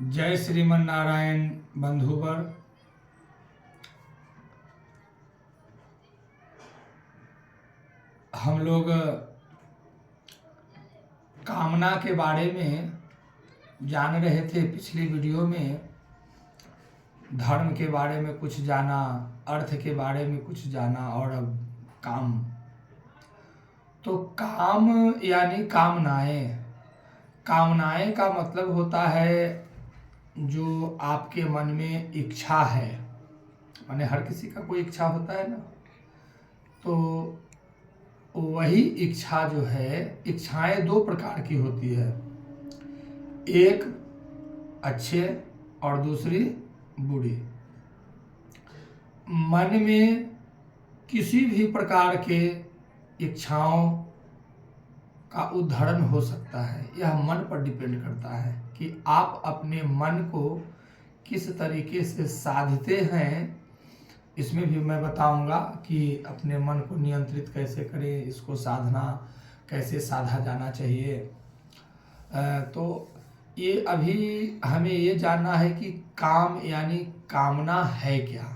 जय श्रीमन नारायण बंधुवर। हम लोग कामना के बारे में जान रहे थे। पिछली वीडियो में धर्म के बारे में कुछ जाना, अर्थ के बारे में कुछ जाना और अब काम। तो काम यानी कामनाएं। कामनाएं का मतलब होता है जो आपके मन में इच्छा है, माने हर किसी का कोई इच्छा होता है ना। तो वही इच्छा जो है, इच्छाएं दो प्रकार की होती है, एक अच्छे और दूसरी बुरी। मन में किसी भी प्रकार के इच्छाओं का उदाहरण हो सकता है। यह मन पर डिपेंड करता है कि आप अपने मन को किस तरीके से साधते हैं। इसमें भी मैं बताऊंगा कि अपने मन को नियंत्रित कैसे करें, इसको साधना कैसे साधा जाना चाहिए। तो ये अभी हमें ये जानना है कि काम यानी कामना है क्या।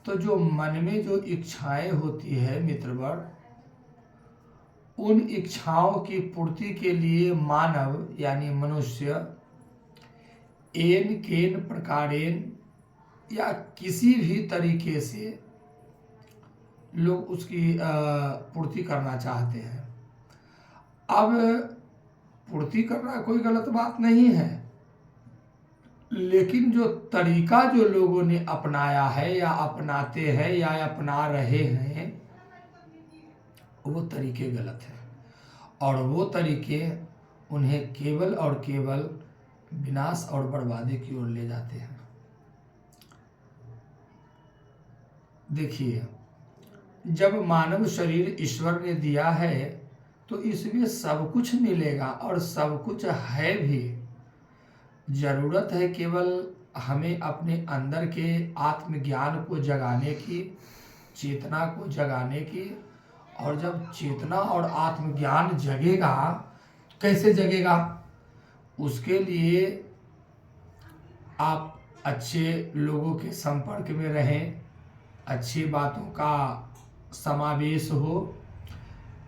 तो जो मन में जो इच्छाएं होती है मित्रवर, उन इच्छाओं की पूर्ति के लिए मानव यानी मनुष्य एन केन प्रकारेण या किसी भी तरीके से लोग उसकी पूर्ति करना चाहते हैं। अब पूर्ति करना कोई गलत बात नहीं है, लेकिन जो तरीका जो लोगों ने अपनाया है या अपनाते हैं या अपना रहे हैं, वो तरीके गलत हैं और वो तरीके उन्हें केवल और केवल विनाश और बर्बादी की ओर ले जाते हैं। देखिए, जब मानव शरीर ईश्वर ने दिया है तो इसमें सब कुछ मिलेगा और सब कुछ है भी। जरूरत है केवल हमें अपने अंदर के आत्मज्ञान को जगाने की, चेतना को जगाने की। और जब चेतना और आत्मज्ञान जगेगा, कैसे जगेगा? उसके लिए आप अच्छे लोगों के संपर्क में रहें, अच्छी बातों का समावेश हो।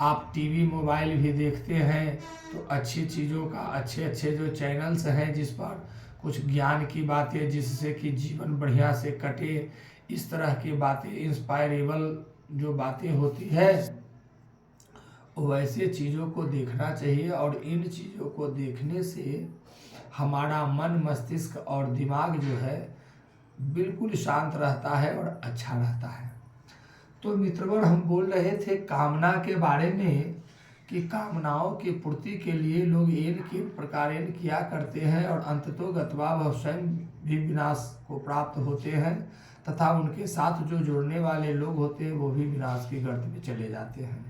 आप टीवी मोबाइल भी देखते हैं तो अच्छी चीज़ों का, अच्छे अच्छे जो चैनल्स हैं जिस पर कुछ ज्ञान की बातें, जिससे कि जीवन बढ़िया से कटे, इस तरह की बातें, इंस्पायरेबल जो बातें होती है, वैसे चीज़ों को देखना चाहिए। और इन चीज़ों को देखने से हमारा मन, मस्तिष्क और दिमाग जो है बिल्कुल शांत रहता है और अच्छा रहता है। तो मित्रवर, हम बोल रहे थे कामना के बारे में कि कामनाओं की पूर्ति के लिए लोग एन के प्रकार किया करते हैं और अंततोगत्वा वह स्वयं भी विनाश को प्राप्त होते हैं तथा उनके साथ जो जुड़ने वाले लोग होते हैं वो भी विनाश की गर्त में चले जाते हैं।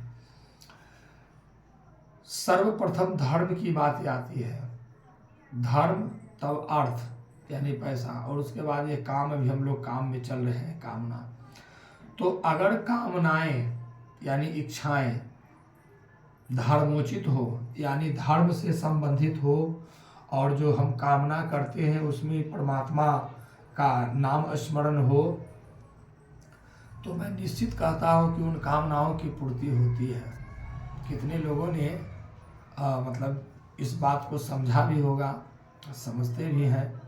सर्वप्रथम धर्म की बात आती है। धर्म, तब अर्थ यानी पैसा, और उसके बाद ये काम। अभी हम लोग काम में चल रहे हैं, कामना। तो अगर कामनाएं यानी इच्छाएं धर्मोचित हो, यानी धर्म से संबंधित हो, और जो हम कामना करते हैं उसमें परमात्मा का नाम स्मरण हो, तो मैं निश्चित कहता हूँ कि उन कामनाओं की पूर्ति होती है। कितने लोगों ने मतलब इस बात को समझा भी होगा, समझते भी हैं।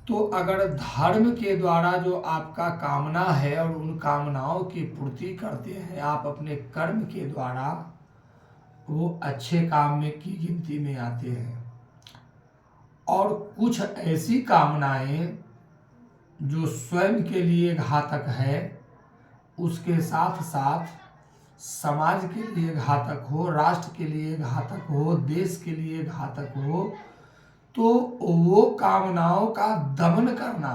तो अगर धर्म के द्वारा जो आपका कामना है और उन कामनाओं की पूर्ति करते हैं आप अपने कर्म के द्वारा, वो अच्छे काम में की गिनती में आते हैं। और कुछ ऐसी कामनाएं जो स्वयं के लिए घातक है, उसके साथ साथ समाज के लिए घातक हो, राष्ट्र के लिए घातक हो, देश के लिए घातक हो, तो वो कामनाओं का दमन करना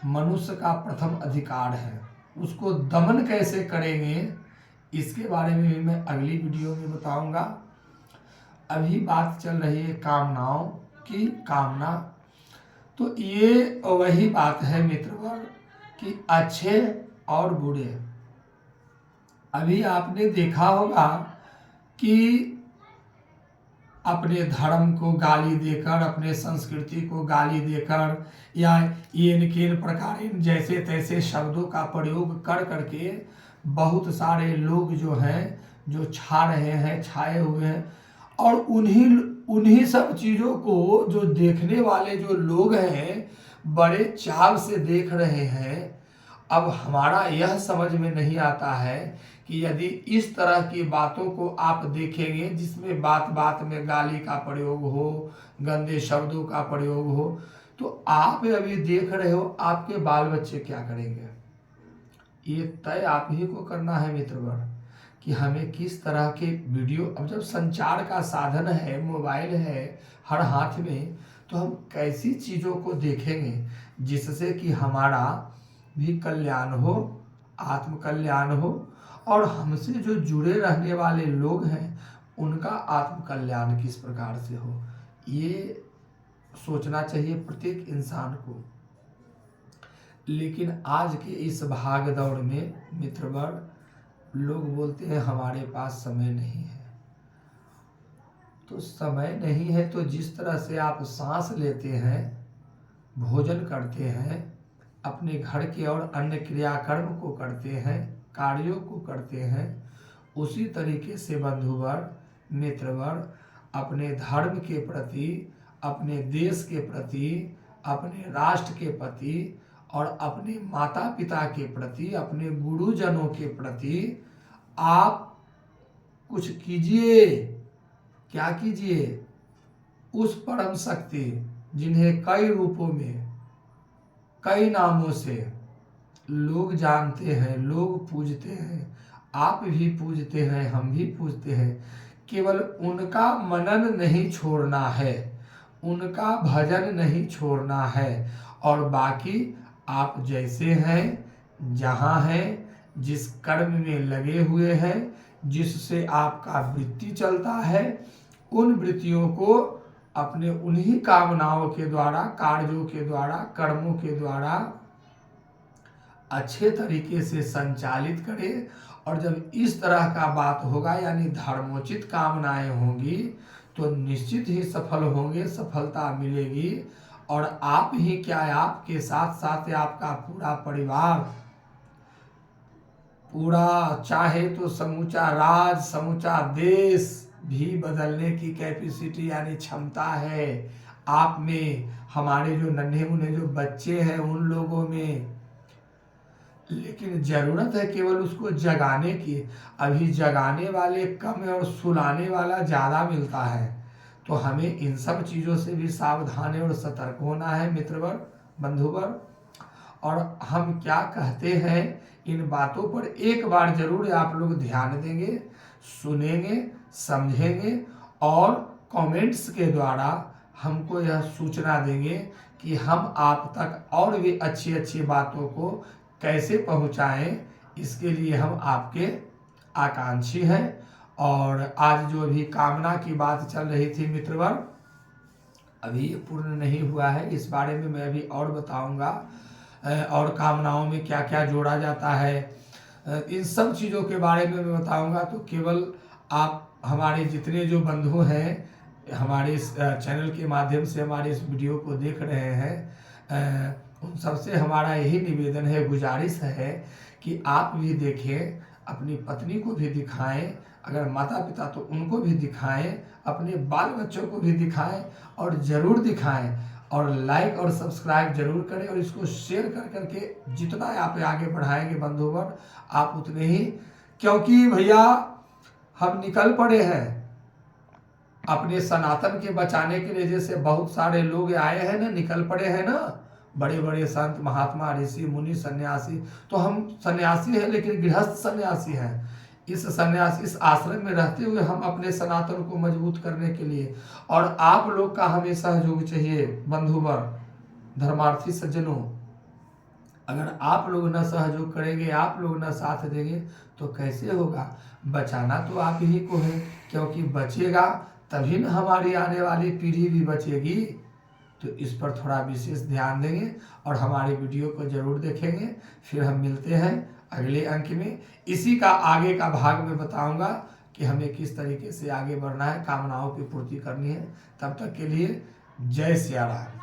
मनुष्य का प्रथम अधिकार है। उसको दमन कैसे करेंगे, इसके बारे में भी मैं अगली वीडियो में बताऊंगा। अभी बात चल रही है कामनाओं की। कामना तो ये वही बात है मित्रवर कि अच्छे और बुरे। अभी आपने देखा होगा कि अपने धर्म को गाली देकर, अपने संस्कृति को गाली देकर, या इनके प्रकार इन जैसे तैसे शब्दों का प्रयोग कर करके बहुत सारे लोग जो हैं जो छा रहे हैं, छाए हुए हैं। और उन्हीं सब चीज़ों को जो देखने वाले जो लोग हैं बड़े चाव से देख रहे हैं। अब हमारा यह समझ में नहीं आता है कि यदि इस तरह की बातों को आप देखेंगे जिसमें बात बात में गाली का प्रयोग हो, गंदे शब्दों का प्रयोग हो, तो आप अभी देख रहे हो आपके बाल बच्चे क्या करेंगे। ये तय आप ही को करना है मित्रवर कि हमें किस तरह के वीडियो, अब जब संचार का साधन है, मोबाइल है हर हाथ में, तो हम कैसी चीज़ों को देखेंगे जिससे कि हमारा भी कल्याण हो, आत्म कल्याण हो, और हमसे जो जुड़े रहने वाले लोग हैं उनका आत्म कल्याण किस प्रकार से हो। ये सोचना चाहिए प्रत्येक इंसान को। लेकिन आज के इस भाग दौड़ में मित्रवर लोग बोलते हैं हमारे पास समय नहीं है। तो समय नहीं है तो जिस तरह से आप सांस लेते हैं, भोजन करते हैं, अपने घर के और अन्य क्रियाकर्म को करते हैं, कार्यों को करते हैं, उसी तरीके से बंधुवर, मित्रवर अपने धर्म के प्रति, अपने देश के प्रति, अपने राष्ट्र के प्रति और अपने माता पिता के प्रति, अपने गुरुजनों के प्रति आप कुछ कीजिए। क्या कीजिए? उस परम शक्ति जिन्हें कई रूपों में, कई नामों से लोग जानते हैं, लोग पूजते हैं, आप भी पूजते हैं, हम भी पूजते हैं, केवल उनका मनन नहीं छोड़ना है, उनका भजन नहीं छोड़ना है। और बाकी आप जैसे हैं, जहाँ हैं, जिस कर्म में लगे हुए हैं, जिससे आपका वृत्ति चलता है, उन वृत्तियों को अपने उन्हीं कामनाओं के द्वारा, कार्यों के द्वारा, कर्मों के द्वारा अच्छे तरीके से संचालित करें। और जब इस तरह का बात होगा, यानी धर्मोचित कामनाएं होंगी, तो निश्चित ही सफल होंगे, सफलता मिलेगी। और आप ही क्या, आपके साथ साथ आपका पूरा परिवार, पूरा चाहे तो समूचा राज, समूचा देश भी बदलने की कैपेसिटी यानी क्षमता है आप में, हमारे जो नन्हे मुन्ने जो बच्चे हैं उन लोगों में। लेकिन जरूरत है केवल उसको जगाने की। अभी जगाने वाले कम है और सुलाने वाला ज़्यादा मिलता है। तो हमें इन सब चीज़ों से भी सावधान और सतर्क होना है मित्रवर, बंधुवर। और हम क्या कहते हैं, इन बातों पर एक बार जरूर आप लोग ध्यान देंगे, सुनेंगे, समझेंगे और कमेंट्स के द्वारा हमको यह सूचना देंगे कि हम आप तक और भी अच्छी अच्छी बातों को कैसे पहुंचाएं। इसके लिए हम आपके आकांक्षी हैं। और आज जो भी कामना की बात चल रही थी मित्रवर, अभी पूर्ण नहीं हुआ है, इस बारे में मैं अभी और बताऊंगा। और कामनाओं में क्या क्या जोड़ा जाता है, इन सब चीज़ों के बारे में मैं बताऊंगा। तो केवल आप हमारे जितने जो बंधु हैं, हमारे इस चैनल के माध्यम से हमारे इस वीडियो को देख रहे हैं, उन सबसे हमारा यही निवेदन है, गुजारिश है कि आप भी देखें, अपनी पत्नी को भी दिखाएं, अगर माता पिता तो उनको भी दिखाएं, अपने बाल बच्चों को भी दिखाएं, और ज़रूर दिखाएं। और लाइक और सब्सक्राइब जरूर करें, और इसको शेयर कर करके जितना आप आगे बढ़ाएंगे बंधुवर, आप उतने ही, क्योंकि भैया हम निकल पड़े हैं अपने सनातन के बचाने के लिए। जैसे बहुत सारे लोग आए हैं ना, निकल पड़े हैं ना, बड़े बड़े संत महात्मा ऋषि मुनि सन्यासी। तो हम सन्यासी हैं लेकिन गृहस्थ सन्यासी हैं। इस सन्यास, इस आश्रम में रहते हुए हम अपने सनातन को मजबूत करने के लिए, और आप लोग का हमें सहयोग चाहिए बंधुवर, धर्मार्थी सज्जनों। अगर आप लोग न सहयोग करेंगे, आप लोग न साथ देंगे तो कैसे होगा। बचाना तो आप ही को है, क्योंकि बचेगा तभी न हमारी आने वाली पीढ़ी भी बचेगी। तो इस पर थोड़ा विशेष ध्यान देंगे और हमारे वीडियो को जरूर देखेंगे। फिर हम मिलते हैं अगले अंक में। इसी का आगे का भाग में बताऊंगा कि हमें किस तरीके से आगे बढ़ना है, कामनाओं की पूर्ति करनी है। तब तक के लिए जय सिया राम।